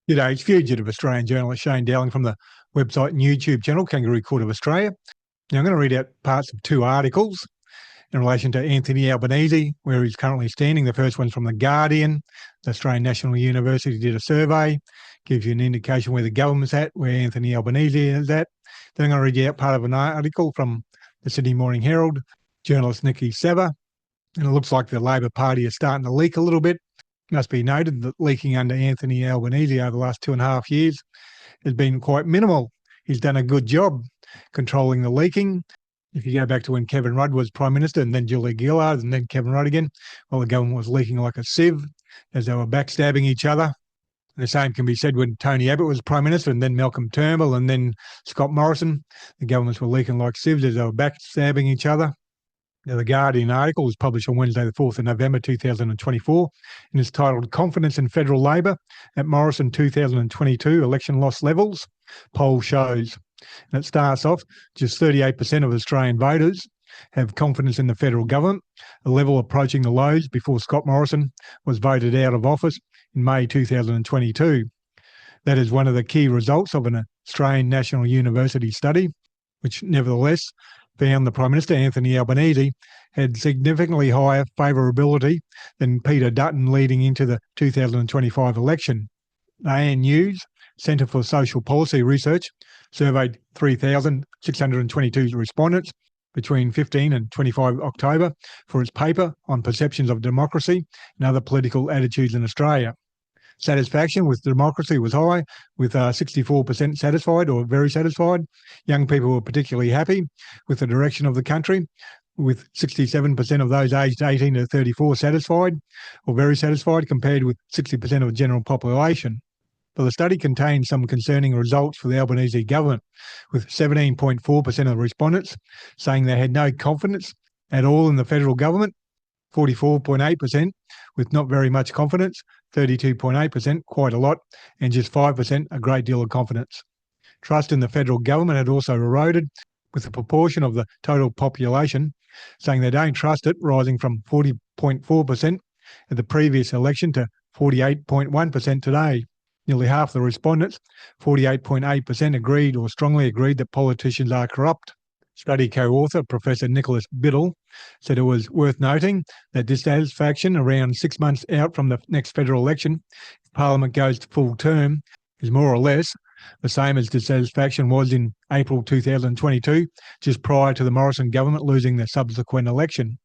G'day, it's fugitive Australian journalist Shane Dowling from the website and YouTube channel Kangaroo Court of Australia. Now I'm going to read out parts of two articles in relation to Anthony Albanese, where he's currently standing. The first one's from The Guardian. The Australian National University did a survey, gives you an indication where the government's at, where Anthony Albanese is at. Then I'm going to read you out part of an article from the Sydney Morning Herald, journalist Nikki Sever. And it looks like the Labor Party is starting to leak a little bit. It must be noted that leaking under Anthony Albanese over the last 2.5 years has been quite minimal. He's done a good job controlling the leaking. If you go back to when Kevin Rudd was Prime Minister and then Julia Gillard and then Kevin Rudd again, well, the government was leaking like a sieve as they were backstabbing each other. And the same can be said when Tony Abbott was Prime Minister and then Malcolm Turnbull and then Scott Morrison. The governments were leaking like sieves as they were backstabbing each other. Now, the Guardian article was published on Wednesday, the 4th of November 2024, and is titled Confidence in Federal Labor at Morrison 2022 Election Loss Levels. Poll shows. And it starts off, just 38% of Australian voters have confidence in the federal government, a level approaching the lows before Scott Morrison was voted out of office in May 2022. That is one of the key results of an Australian National University study, which nevertheless found the Prime Minister, Anthony Albanese, had significantly higher favourability than Peter Dutton leading into the 2025 election. ANU's Centre for Social Policy Research surveyed 3,622 respondents between 15 and 25 October for its paper on perceptions of democracy and other political attitudes in Australia. Satisfaction with democracy was high, with 64% satisfied or very satisfied. Young people were particularly happy with the direction of the country, with 67% of those aged 18 to 34 satisfied or very satisfied, compared with 60% of the general population. But the study contained some concerning results for the Albanese government, with 17.4% of the respondents saying they had no confidence at all in the federal government, 44.8% with not very much confidence, 32.8% quite a lot, and just 5% a great deal of confidence. Trust in the federal government had also eroded, with the proportion of the total population saying they don't trust it rising from 40.4% at the previous election to 48.1% today. Nearly half the respondents, 48.8%, agreed or strongly agreed that politicians are corrupt. Study co-author Professor Nicholas Biddle said it was worth noting that dissatisfaction around 6 months out from the next federal election, if Parliament goes to full term, is more or less the same as dissatisfaction was in April 2022, just prior to the Morrison government losing the subsequent election.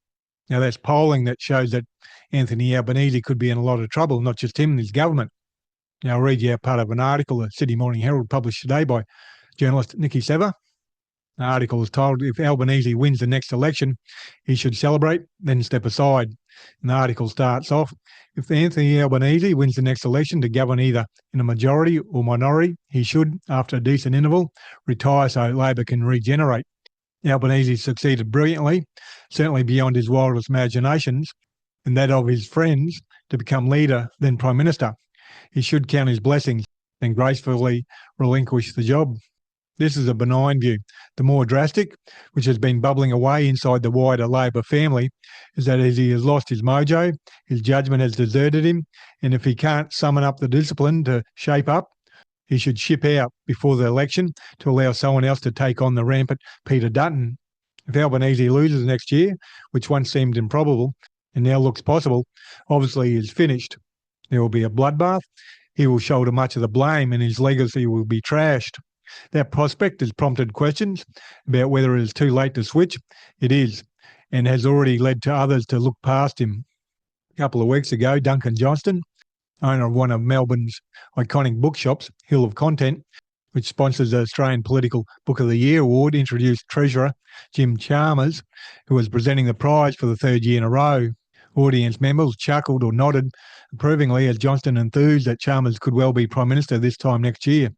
Now, that's polling that shows that Anthony Albanese could be in a lot of trouble, not just him and his government. Now, I'll read you out part of an article the Sydney Morning Herald published today by journalist Nikki Sever. The article is titled, If Albanese wins the next election, he should celebrate, then step aside. And the article starts off, if Anthony Albanese wins the next election to govern either in a majority or minority, he should, after a decent interval, retire so Labor can regenerate. Albanese succeeded brilliantly, certainly beyond his wildest imaginations, and that of his friends, to become leader, then Prime Minister. He should count his blessings, then gracefully relinquish the job. This is a benign view. The more drastic, which has been bubbling away inside the wider Labor family, is that as he has lost his mojo, his judgment has deserted him, and if he can't summon up the discipline to shape up, he should ship out before the election to allow someone else to take on the rampant Peter Dutton. If Albanese loses next year, which once seemed improbable and now looks possible, obviously he is finished. There will be a bloodbath. He will shoulder much of the blame and his legacy will be trashed. That prospect has prompted questions about whether it is too late to switch. It is, and has already led to others to look past him. A couple of weeks ago, Duncan Johnston, owner of one of Melbourne's iconic bookshops, Hill of Content, which sponsors the Australian Political Book of the Year award, introduced Treasurer Jim Chalmers, who was presenting the prize for the third year in a row. Audience members chuckled or nodded approvingly as Johnston enthused that Chalmers could well be Prime Minister this time next year.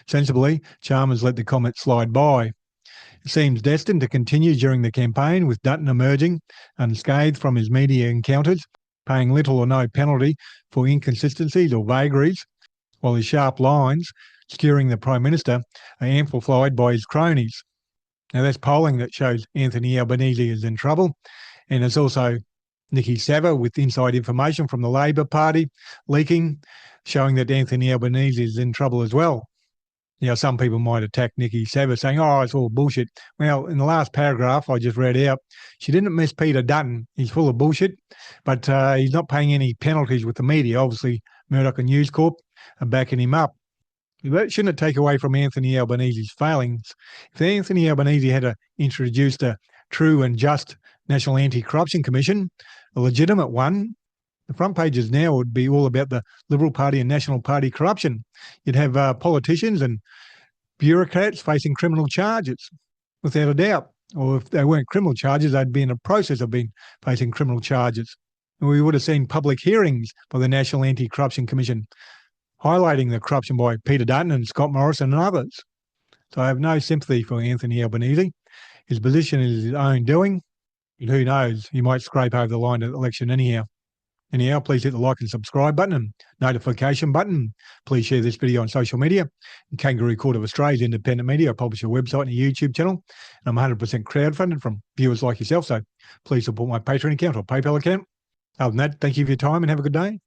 Sensibly, Chalmers let the comment slide by. It seems destined to continue during the campaign, with Dutton emerging unscathed from his media encounters, paying little or no penalty for inconsistencies or vagaries, while his sharp lines skewering the Prime Minister are amplified by his cronies. Now, that's polling that shows Anthony Albanese is in trouble, and it's also Nikki Savva with inside information from the Labor Party leaking, showing that Anthony Albanese is in trouble as well. Now, some people might attack Nikki Savva saying, oh, it's all bullshit. Well, in the last paragraph I just read out, she didn't miss Peter Dutton. He's full of bullshit, but he's not paying any penalties with the media. Obviously, Murdoch and News Corp are backing him up. That shouldn't take away from Anthony Albanese's failings. If Anthony Albanese had introduced a true and just National Anti-Corruption Commission, a legitimate one, the front pages now would be all about the Liberal Party and National Party corruption. You'd have politicians and bureaucrats facing criminal charges, without a doubt. Or if they weren't criminal charges, they'd be in a process of facing criminal charges. And we would have seen public hearings by the National Anti-Corruption Commission highlighting the corruption by Peter Dutton and Scott Morrison and others. So I have no sympathy for Anthony Albanese. His position is his own doing, and who knows, he might scrape over the line at the election anyhow. Anyhow, please hit the like and subscribe button and notification button. Please share this video on social media. Kangaroo Court of Australia's independent media. I publish a website and a YouTube channel, and I'm 100% crowdfunded from viewers like yourself. So please support my Patreon account or PayPal account. Other than that, thank you for your time and have a good day.